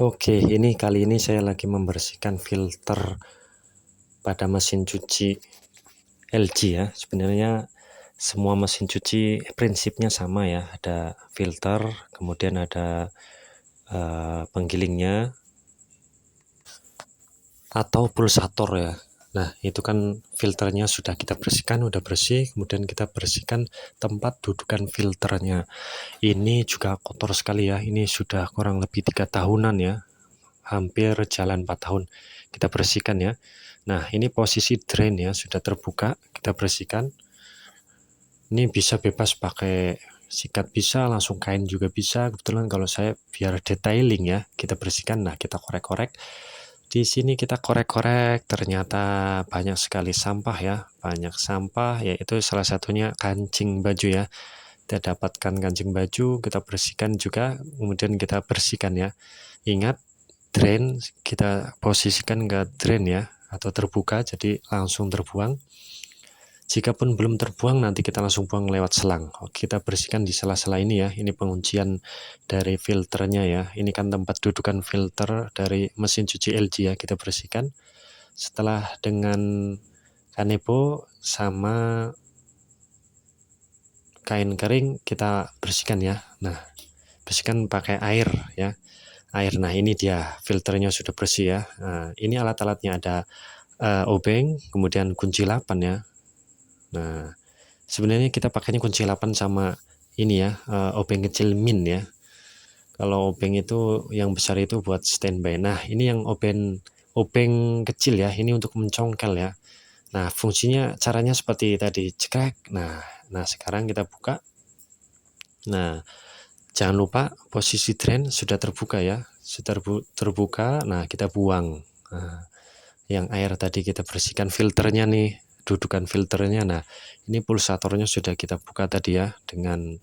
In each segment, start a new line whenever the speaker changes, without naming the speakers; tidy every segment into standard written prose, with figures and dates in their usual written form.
Oke, ini kali ini saya lagi membersihkan filter pada mesin cuci LG ya. Sebenarnya semua mesin cuci prinsipnya sama ya. Ada filter, kemudian ada penggilingnya atau pulsator ya. Nah, itu kan filternya sudah kita bersihkan, udah bersih, kemudian kita bersihkan tempat dudukan filternya. Ini juga kotor sekali ya. Ini sudah kurang lebih 3 tahunan ya. Hampir jalan 4 tahun kita bersihkan ya. Nah, ini posisi drain ya, sudah terbuka, kita bersihkan. Ini bisa bebas pakai sikat bisa, langsung kain juga bisa. Kebetulan kalau saya biar detailing ya, kita bersihkan. Nah, kita korek-korek. Di sini kita korek-korek, ternyata banyak sekali sampah ya, banyak sampah, yaitu salah satunya kancing baju ya. Kita dapatkan kancing baju, kita bersihkan juga, kemudian kita bersihkan ya. Ingat, drain kita posisikan ke drain ya, atau terbuka, jadi langsung terbuang. Jikapun belum terbuang, nanti kita langsung buang lewat selang. Kita bersihkan di sela-sela ini ya. Ini penguncian dari filternya ya. Ini kan tempat dudukan filter dari mesin cuci LG ya. Kita bersihkan. Setelah dengan kanebo sama kain kering kita bersihkan ya. Nah, bersihkan pakai air ya. Air. Nah, ini dia filternya sudah bersih ya. Nah, ini alat-alatnya ada obeng, kemudian kunci 8 ya. Nah, sebenarnya kita pakainya kunci 8 sama ini ya, obeng kecil min ya. Kalau obeng itu yang besar itu buat standby. Nah, ini yang obeng kecil ya, ini untuk mencongkel ya. Nah, fungsinya caranya seperti tadi, cekrek. Nah, sekarang kita buka. Nah, jangan lupa posisi drain sudah terbuka ya, sudah terbuka. Nah, kita buang. Nah, yang air tadi kita bersihkan filternya nih, dudukan filternya. Nah, ini pulsatornya sudah kita buka tadi ya dengan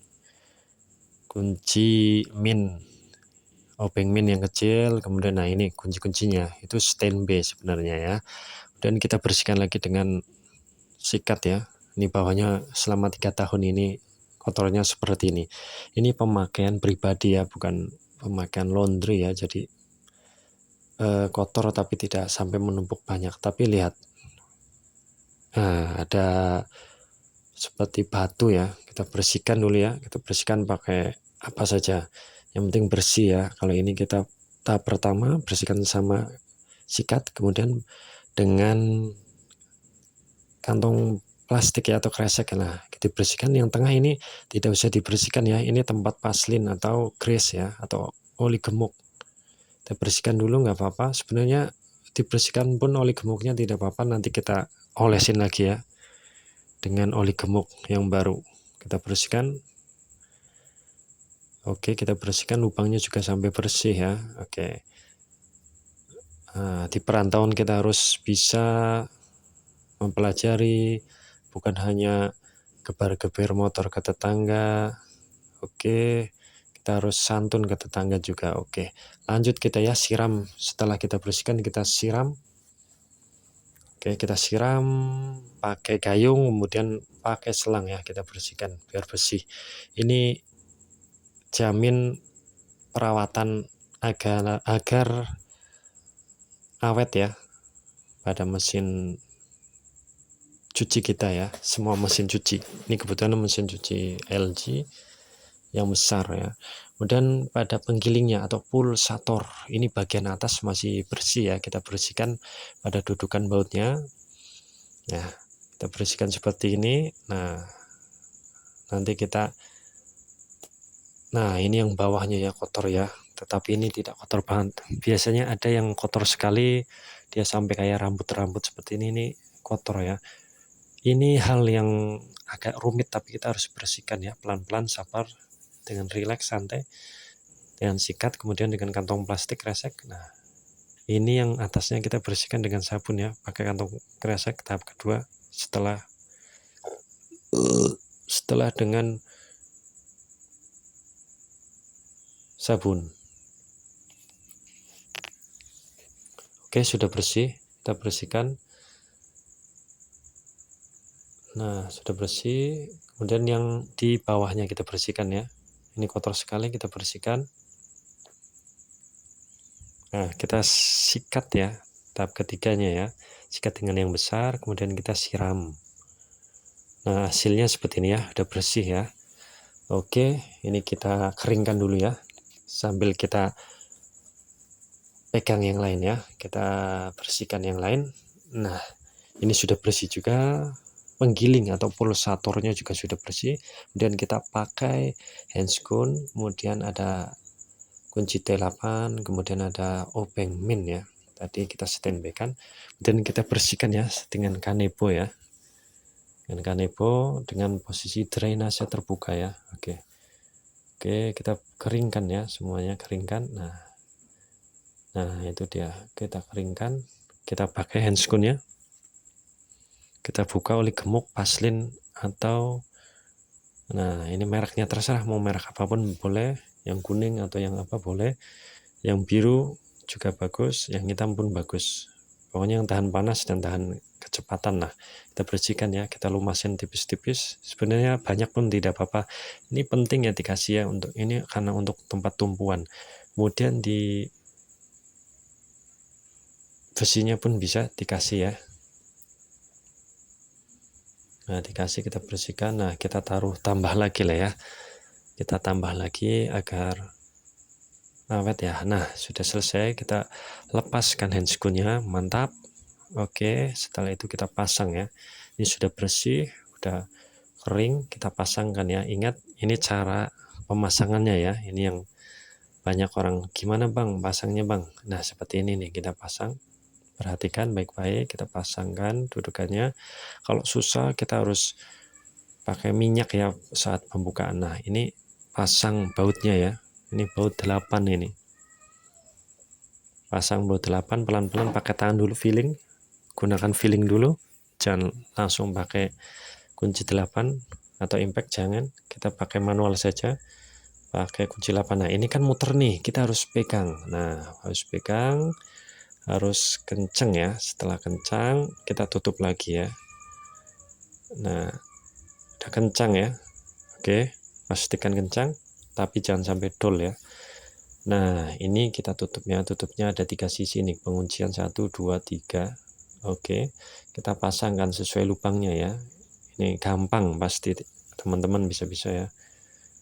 kunci min, obeng min yang kecil. Kemudian nah ini kunci-kuncinya itu standby sebenarnya ya. Dan kita bersihkan lagi dengan sikat ya. Ini bawahnya selama 3 tahun ini kotornya seperti ini. Ini pemakaian pribadi ya, bukan pemakaian laundry ya. Jadi kotor tapi tidak sampai menumpuk banyak. Tapi lihat, nah ada seperti batu ya, kita bersihkan dulu ya. Kita bersihkan pakai apa saja, yang penting bersih ya. Kalau ini kita tahap pertama bersihkan sama sikat, kemudian dengan kantong plastik ya atau kresek. Nah, kita bersihkan. Yang tengah ini tidak usah dibersihkan ya, ini tempat paslin atau grease ya, atau oli gemuk. Kita bersihkan dulu nggak apa-apa, sebenarnya dibersihkan pun oli gemuknya tidak apa-apa, nanti kita olesin lagi ya dengan oli gemuk yang baru. Kita bersihkan. Oke, kita bersihkan lubangnya juga sampai bersih ya. Oke. Nah, di perantauan kita harus bisa mempelajari, bukan hanya gebar-gebir motor ke tetangga. Oke, kita harus santun ke tetangga juga. Oke, lanjut kita ya siram. Setelah kita bersihkan, kita siram. Oke, kita siram pakai gayung, kemudian pakai selang ya, kita bersihkan biar bersih. Ini jamin perawatan agar awet ya pada mesin cuci kita ya, semua mesin cuci. Ini kebetulan mesin cuci LG yang besar ya. Kemudian pada penggilingnya atau pulsator, ini bagian atas masih bersih ya, kita bersihkan pada dudukan bautnya. Nah, kita bersihkan seperti ini. Nah, nanti kita, nah ini yang bawahnya ya kotor ya, tetapi ini tidak kotor banget. Biasanya ada yang kotor sekali, dia sampai kayak rambut-rambut seperti ini kotor ya. Ini hal yang agak rumit, tapi kita harus bersihkan ya, pelan-pelan, sabar, dengan rileks, santai, dengan sikat, kemudian dengan kantong plastik kresek. Nah, ini yang atasnya kita bersihkan dengan sabun ya, pakai kantong kresek. Tahap kedua setelah dengan sabun. Oke, sudah bersih, kita bersihkan. Nah, sudah bersih. Kemudian yang di bawahnya kita bersihkan ya. Ini kotor sekali, kita bersihkan. Nah, kita sikat ya, tahap ketiganya ya. Sikat dengan yang besar, kemudian kita siram. Nah, hasilnya seperti ini ya, udah bersih ya. Oke, ini kita keringkan dulu ya. Sambil kita pegang yang lain ya, kita bersihkan yang lain. Nah, ini sudah bersih juga, penggiling atau pulsatornya juga sudah bersih. Kemudian kita pakai handscone, kemudian ada kunci T8, kemudian ada obeng min ya. Tadi kita standby kan, dan kita bersihkan ya dengan kanebo ya. Dengan kanebo dengan posisi drainase terbuka ya. Oke. Oke, kita keringkan ya, semuanya keringkan. Nah, itu dia. Kita keringkan, kita pakai handscone ya. Kita buka oli gemuk, paslin atau ini mereknya terserah, mau merek apapun boleh, yang kuning atau yang apa boleh, yang biru juga bagus, yang hitam pun bagus. Pokoknya yang tahan panas dan tahan kecepatan. Nah, kita bersihkan ya, kita lumasin tipis-tipis. Sebenarnya banyak pun tidak apa-apa. Ini penting ya dikasih ya untuk ini karena untuk tempat tumpuan. Kemudian di besinya pun bisa dikasih ya. Nah, dikasih kita bersihkan. Nah, kita taruh tambah lagi lah ya. Kita tambah lagi agar awet ya. Nah, sudah selesai, kita lepaskan handscone-nya, mantap. Oke, setelah itu kita pasang ya. Ini sudah bersih, udah kering, kita pasangkan ya. Ingat, ini cara pemasangannya ya. Ini yang banyak orang, gimana bang pasangnya bang? Nah, seperti ini nih, kita pasang. Perhatikan baik-baik, kita pasangkan dudukannya. Kalau susah, kita harus pakai minyak ya saat pembukaan. Nah, ini pasang bautnya ya. Ini baut 8 ini. Pasang baut 8 pelan-pelan pakai tangan dulu feeling. Gunakan feeling dulu. Jangan langsung pakai kunci 8 atau impact, jangan. Kita pakai manual saja. Pakai kunci 8. Nah, ini kan muter nih, kita harus pegang. Nah, harus pegang, harus kenceng ya. Setelah kencang, kita tutup lagi ya. Nah, udah kencang ya. Oke, pastikan kencang, tapi jangan sampai dol ya. Nah, ini kita tutupnya ada 3 sisi nih, penguncian 1 2 3. Oke, kita pasangkan sesuai lubangnya ya. Ini gampang, pasti teman-teman bisa ya,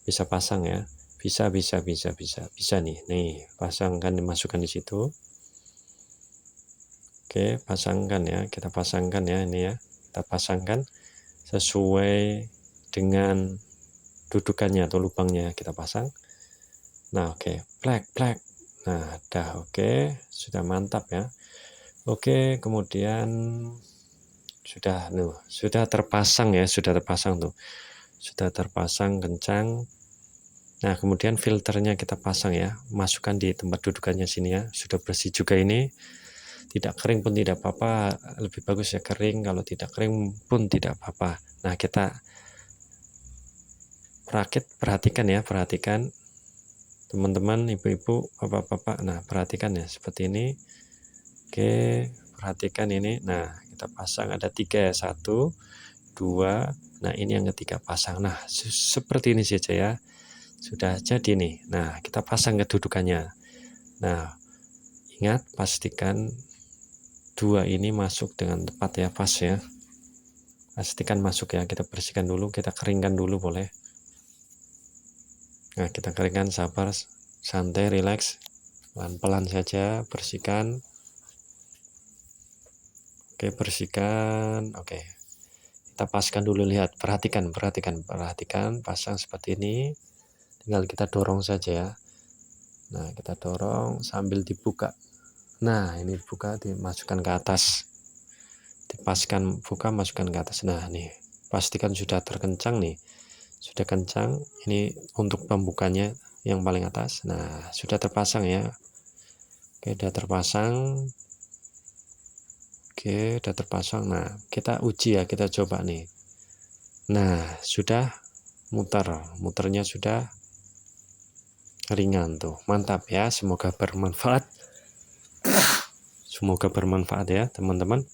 bisa pasang ya, bisa nih pasangkan, dimasukkan di situ. Oke, pasangkan ya, kita pasangkan ya, ini ya, kita pasangkan sesuai dengan dudukannya atau lubangnya, kita pasang. Nah, oke, plek. Nah, dah oke, sudah mantap ya. Oke, kemudian sudah terpasang ya, sudah terpasang tuh. Sudah terpasang kencang. Nah, kemudian filternya kita pasang ya, masukkan di tempat dudukannya sini ya. Sudah bersih juga ini. Tidak kering pun tidak apa-apa, lebih bagus ya kering, kalau tidak kering pun tidak apa-apa. Nah, kita rakit, perhatikan teman-teman, ibu-ibu, bapak-bapak. Nah, perhatikan ya seperti ini. Oke, perhatikan ini. Nah, kita pasang ada 3 ya, 1 2. Nah, ini yang ketiga pasang. Nah, seperti ini saja ya, sudah jadi nih. Nah, kita pasang kedudukannya. Nah, ingat pastikan 2 ini masuk dengan tepat ya, pas ya. Pastikan masuk ya, kita bersihkan dulu, kita keringkan dulu boleh. Nah, kita keringkan, sabar, santai, relax, pelan-pelan saja, bersihkan. Oke, bersihkan. Oke, kita paskan dulu, lihat, perhatikan, pasang seperti ini. Tinggal kita dorong saja ya. Nah, kita dorong sambil dibuka. Nah, ini buka, dimasukkan ke atas. Dipaskan, buka, masukkan ke atas. Nah, nih, pastikan sudah terkencang nih. Sudah kencang, ini untuk pembukanya yang paling atas. Nah, sudah terpasang ya. Oke, sudah terpasang. Oke, sudah terpasang. Nah, kita uji ya, kita coba nih. Nah, sudah muternya sudah ringan tuh. Mantap ya, semoga bermanfaat. Semoga bermanfaat ya, teman-teman.